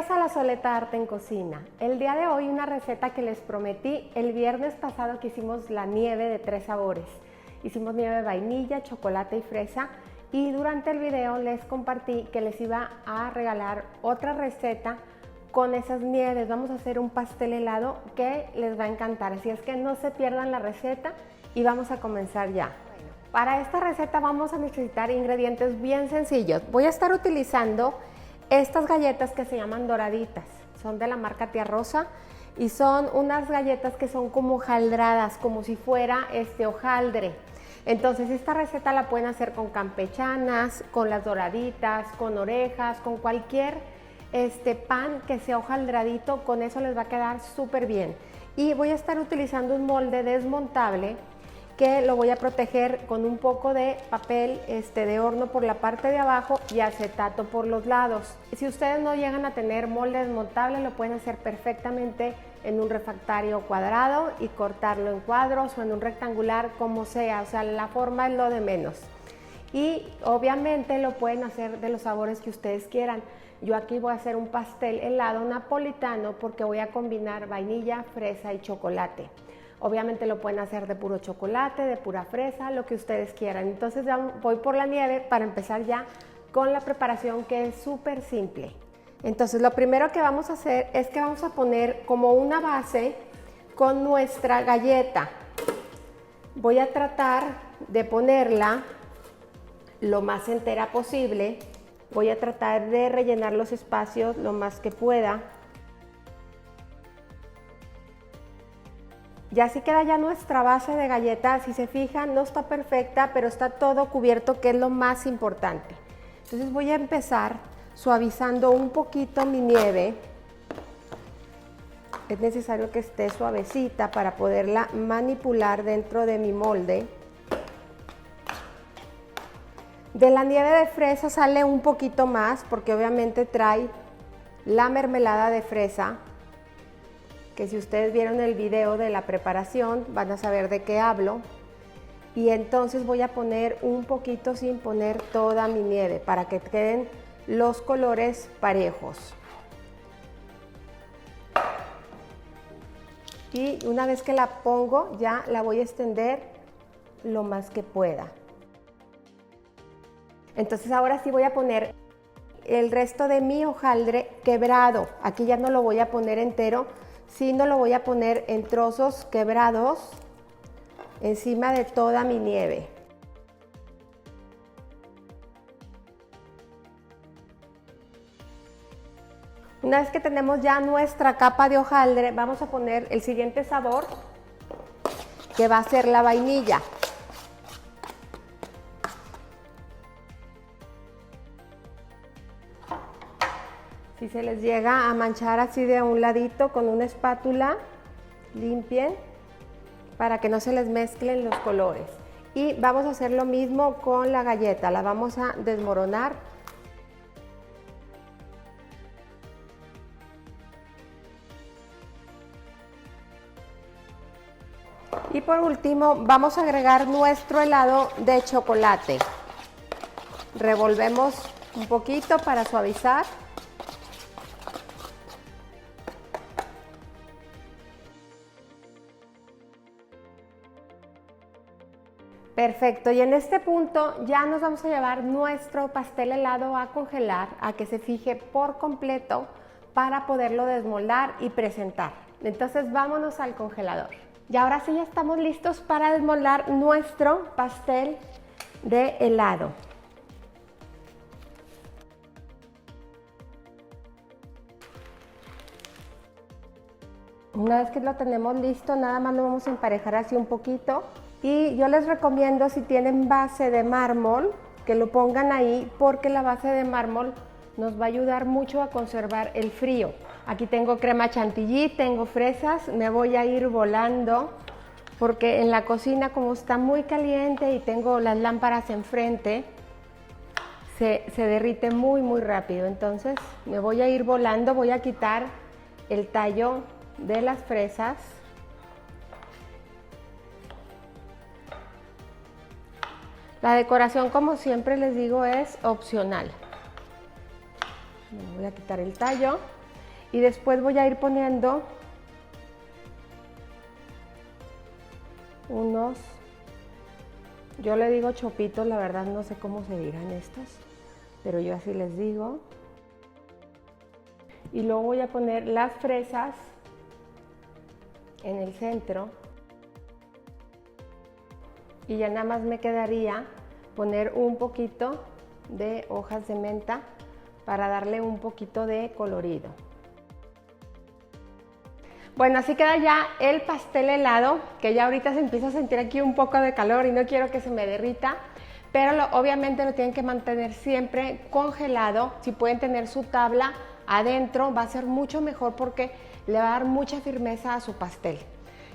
Bienvenidos a La Soleta Arte en Cocina. El día de hoy una receta que les prometí el viernes pasado que hicimos la nieve de 3 sabores. Hicimos nieve de vainilla, chocolate y fresa y durante el video les compartí que les iba a regalar otra receta con esas nieves. Vamos a hacer un pastel helado que les va a encantar, así es que no se pierdan la receta y vamos a comenzar ya. Para esta receta vamos a necesitar ingredientes bien sencillos. Voy a estar utilizando estas galletas que se llaman doraditas, son de la marca Tía Rosa y son unas galletas que son como hojaldradas, como si fuera hojaldre. Entonces esta receta la pueden hacer con campechanas, con las doraditas, con orejas, con cualquier pan que sea hojaldradito, con eso les va a quedar súper bien. Y voy a estar utilizando un molde desmontable que lo voy a proteger con un poco de papel de horno por la parte de abajo y acetato por los lados. Si ustedes no llegan a tener molde desmontable, lo pueden hacer perfectamente en un refractario cuadrado y cortarlo en cuadros o en un rectangular, como sea, o sea, la forma es lo de menos. Y obviamente lo pueden hacer de los sabores que ustedes quieran. Yo aquí voy a hacer un pastel helado napolitano porque voy a combinar vainilla, fresa y chocolate. Obviamente lo pueden hacer de puro chocolate, de pura fresa, lo que ustedes quieran. Entonces ya voy por la nieve para empezar ya con la preparación, que es súper simple. Entonces lo primero que vamos a hacer es que vamos a poner como una base con nuestra galleta. Voy a tratar de ponerla lo más entera posible. Voy a tratar de rellenar los espacios lo más que pueda. Y así queda ya nuestra base de galleta. Si se fijan, no está perfecta, pero está todo cubierto, que es lo más importante. Entonces voy a empezar suavizando un poquito mi nieve. Es necesario que esté suavecita para poderla manipular dentro de mi molde. De la nieve de fresa sale un poquito más porque obviamente trae la mermelada de fresa, que si ustedes vieron el video de la preparación van a saber de qué hablo. Y entonces voy a poner un poquito sin poner toda mi nieve para que queden los colores parejos. Y una vez que la pongo ya la voy a extender lo más que pueda. Entonces ahora sí voy a poner el resto de mi hojaldre quebrado. Aquí ya no lo voy a poner entero, sino lo voy a poner en trozos quebrados encima de toda mi nieve. Una vez que tenemos ya nuestra capa de hojaldre, vamos a poner el siguiente sabor, que va a ser la vainilla. Si se les llega a manchar así de un ladito con una espátula, limpien para que no se les mezclen los colores. Y vamos a hacer lo mismo con la galleta, la vamos a desmoronar. Y por último vamos a agregar nuestro helado de chocolate. Revolvemos un poquito para suavizar. Perfecto, y en este punto ya nos vamos a llevar nuestro pastel helado a congelar, a que se fije por completo para poderlo desmoldar y presentar. Entonces vámonos al congelador. Y ahora sí ya estamos listos para desmoldar nuestro pastel de helado. Una vez que lo tenemos listo, nada más lo vamos a emparejar así un poquito. Y yo les recomiendo, si tienen base de mármol, que lo pongan ahí porque la base de mármol nos va a ayudar mucho a conservar el frío. Aquí tengo crema chantilly, tengo fresas, me voy a ir volando porque en la cocina, como está muy caliente y tengo las lámparas enfrente, se derrite muy rápido. Entonces me voy a ir volando, voy a quitar el tallo de las fresas. La decoración, como siempre les digo, es opcional. Voy a quitar el tallo. y después voy a ir poniendo unos, yo le digo chopitos, la verdad no sé cómo se dirán estos, pero yo así les digo. Y luego voy a poner las fresas en el centro y ya nada más me quedaría poner un poquito de hojas de menta para darle un poquito de colorido. Bueno, así queda ya el pastel helado, que ya ahorita se empieza a sentir aquí un poco de calor y no quiero que se me derrita, pero obviamente lo tienen que mantener siempre congelado. Si pueden tener su tabla adentro va a ser mucho mejor porque le va a dar mucha firmeza a su pastel.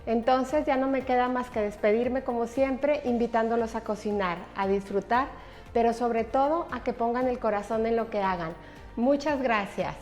Entonces ya no me queda más que despedirme como siempre, invitándolos a cocinar, a disfrutar, pero sobre todo a que pongan el corazón en lo que hagan. Muchas gracias.